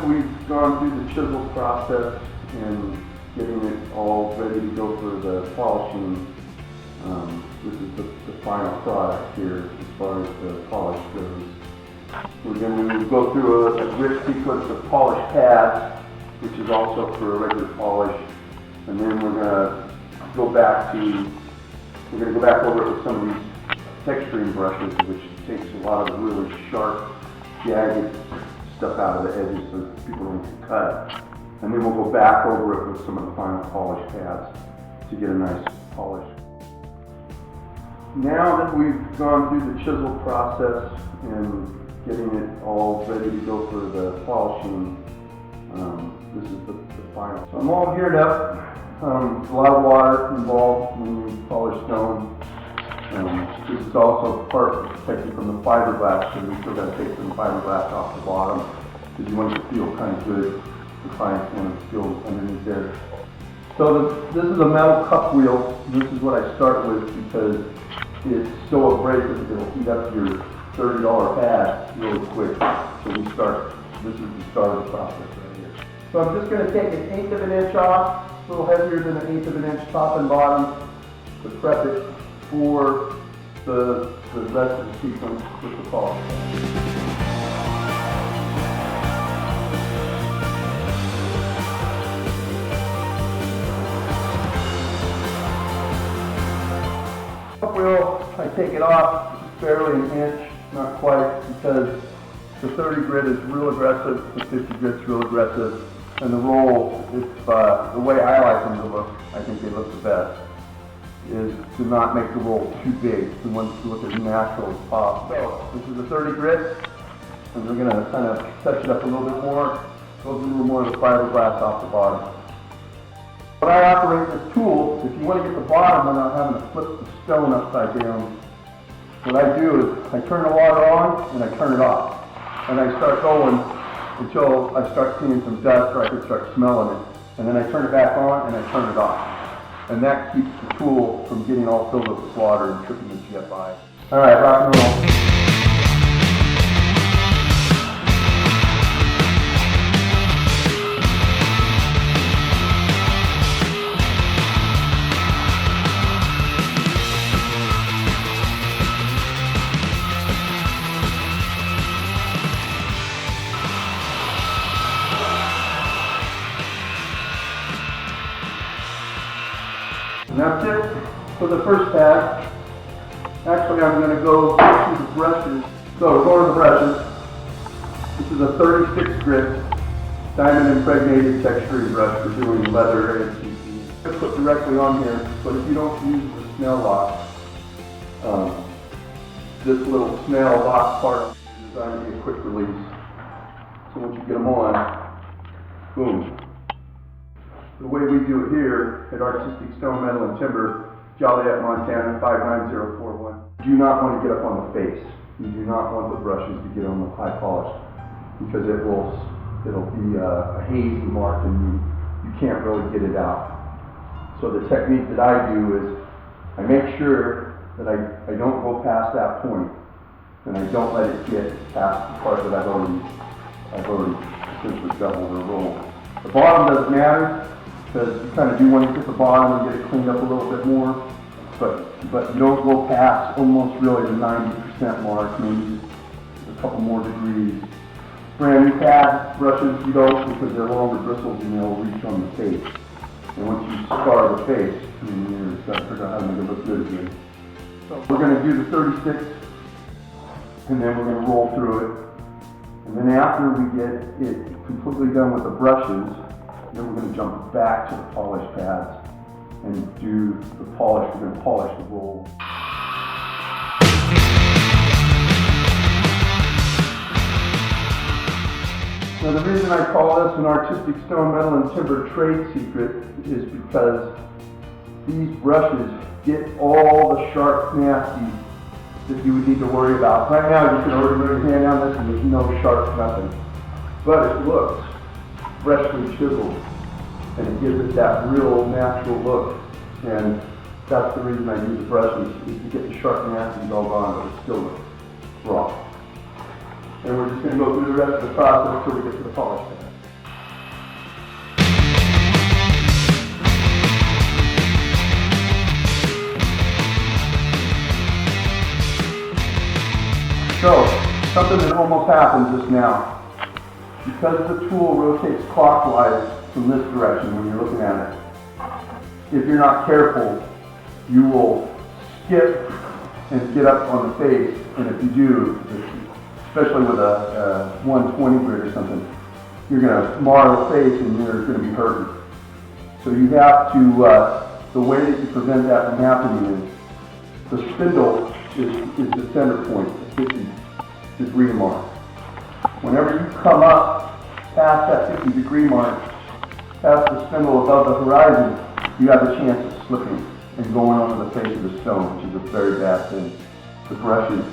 that we've gone through the chisel process and getting it all ready to go for the polishing, this is the final product here as far as the polish goes. We're going to go through a grit sequence of polish pads, which is also for a regular polish, and then we're going to go back over it with some of these texturing brushes, which takes a lot of the really sharp, jagged stuff out of the edges so people don't cut it. And then we'll go back over it with some of the final polish pads to get a nice polish. Now that we've gone through the chisel process and getting it all ready to go for the polishing, this is the final. So I'm all geared up. There's a lot of water involved when you polish stone. This is also part of protected from the fiberglass, so we still got to take some fiberglass off the bottom because you want it to feel kind of good. The clients want to feel underneath there. So this is a metal cup wheel. This is what I start with because it's so abrasive it'll heat up your $30 pad really quick. So this is the start of the process right here. So I'm just going to take 1/8 of an inch off, a little heavier than 1/8 of an inch top and bottom, to prep it for the rest of the sequence with the polish. Wheel, I take it off just barely an inch, not quite, because the 30 grit is real aggressive, the 50 grit's real aggressive, and the roll, the way I like them to look, I think they look the best, is to not make the roll too big. We want it to look as natural as possible. So this is the 30 grit, and we're going to kind of touch it up a little bit more, go a little more of the fiberglass off the bottom. When I operate this tool, if you want to get the bottom without having to flip the stone upside down, what I do is I turn the water on and I turn it off. And I start going until I start seeing some dust or I can start smelling it. And then I turn it back on and I turn it off. And that keeps the tool from getting all filled up with water and tripping the jet by. All right, rock and roll. And that's it for the first pad. Actually, I'm going to go to the brushes. So we're going to the brushes. This is a 36 grit diamond impregnated texturing brush for doing leather and CC. It's put directly on here, but if you don't use the snail lock, this little snail lock part is designed to be a quick release. So once you get them on, boom. The way we do it here at Artistic Stone, Metal and Timber, Joliet, Montana 59041. You do not want to get up on the face. You do not want the brushes to get on the high polish because it'll be a hazy mark and you can't really get it out. So the technique that I do is I make sure that I don't go past that point and I don't let it get past the part that I've already essentially doubled or rolled. The bottom doesn't matter, because you kind of do want to get the bottom and get it cleaned up a little bit more, but you don't go past almost really the 90% mark, maybe a couple more degrees. Brand new pad brushes, you don't, because they're longer bristles and they'll reach on the face. And once you scar the face, you've got to figure out how to make it look good again. So we're going to do the 36, and then we're going to roll through it. And then after we get it completely done with the brushes, then we're going to jump back to the polish pads and do the polish. We're going to polish the roll. Now the reason I call this an Artistic Stone, Metal and Timber trade secret is because these brushes get all the sharp, nasty that you would need to worry about. Right now you can already put your hand on this and there's no sharp nothing. But it looks freshly chiseled, and it gives it that real natural look. And that's the reason I use the brushes, is to get the sharp nasties all gone, but it still looks raw. And we're just going to go through the rest of the process until we get to the polish pad. So, something that almost happened just now. Because the tool rotates clockwise from this direction when you're looking at it, if you're not careful, you will skip and get up on the face, and if you do, especially with a 120 grit or something, you're going to mar the face and you're going to be hurting. So you have to, the way that you prevent that from happening is the spindle is the center point, the 50-degree mark. Whenever you come up past that 50-degree mark, past the spindle above the horizon, you have a chance of slipping and going onto the face of the stone, which is a very bad thing. The brushes,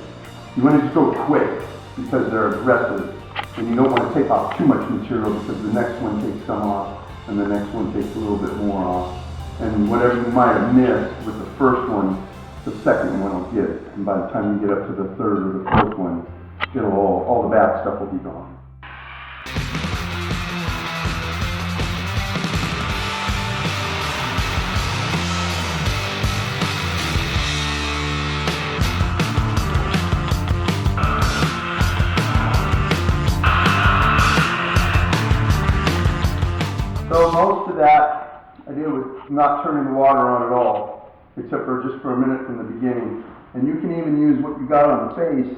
you want to just go quick because they're aggressive, and you don't want to take off too much material because the next one takes some off, and the next one takes a little bit more off. And whatever you might have missed with the first one, the second one will get it. And by the time you get up to the third or the fourth one, all the bad stuff will be gone. So most of that I did was not turning the water on at all, except for just for a minute from the beginning. And you can even use what you got on the face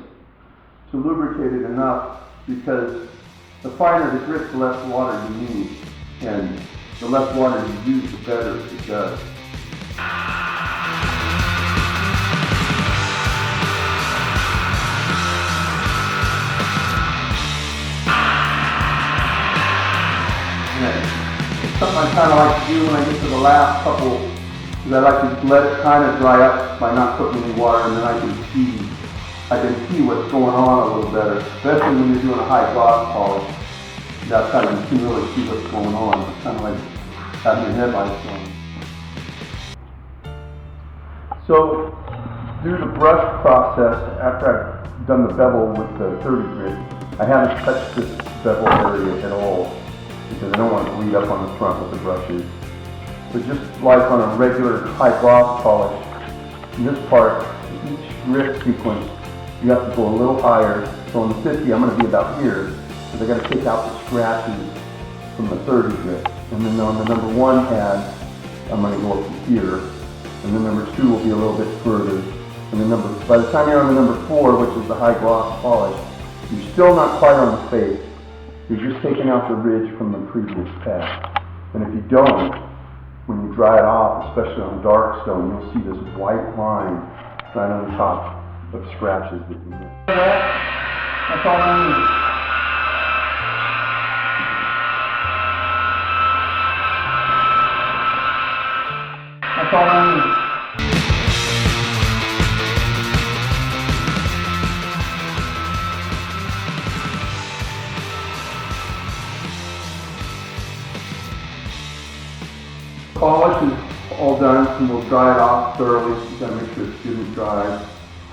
to lubricate it enough, because the finer the grit, the less water you need. And the less water you use, the better it does. Something I kind of like to do when I get to the last couple is I like to let it kind of dry up by not putting any water, and then I can see what's going on a little better, especially when you're doing a high gloss polish. That's how you can really see what's going on. It's kind of like having your headlights on. So through the brush process, after I've done the bevel with the 30 grit, I haven't touched this bevel area at all, because I don't want to bleed up on the front with the brushes. But just like on a regular high gloss polish, in this part, each grit sequence, you have to go a little higher. So on the 50, I'm going to be about here, because I got to take out the scratches from the 30 grit. And then on the number 1 pad, I'm going to go up to here. And then number 2 will be a little bit further. And then by the time you're on the number 4, which is the high gloss polish, you're still not quite on the face. You're just taking out the ridge from the previous pad. And if you don't, when you dry it off, especially on dark stone, you'll see this white line right on the top of scratches that you get. That's all I need. That's all I need. Polish is all done, and we'll dry it off thoroughly. You gotta make sure it's good and dry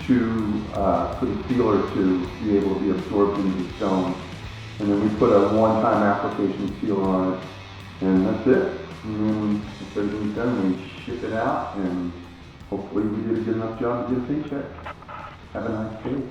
for the sealer to be able to be absorbed into the stone. And then we put a one-time application sealer on it, and that's it. And then if everything's done, we ship it out, and hopefully we did a good enough job to get a paycheck. Have a nice day.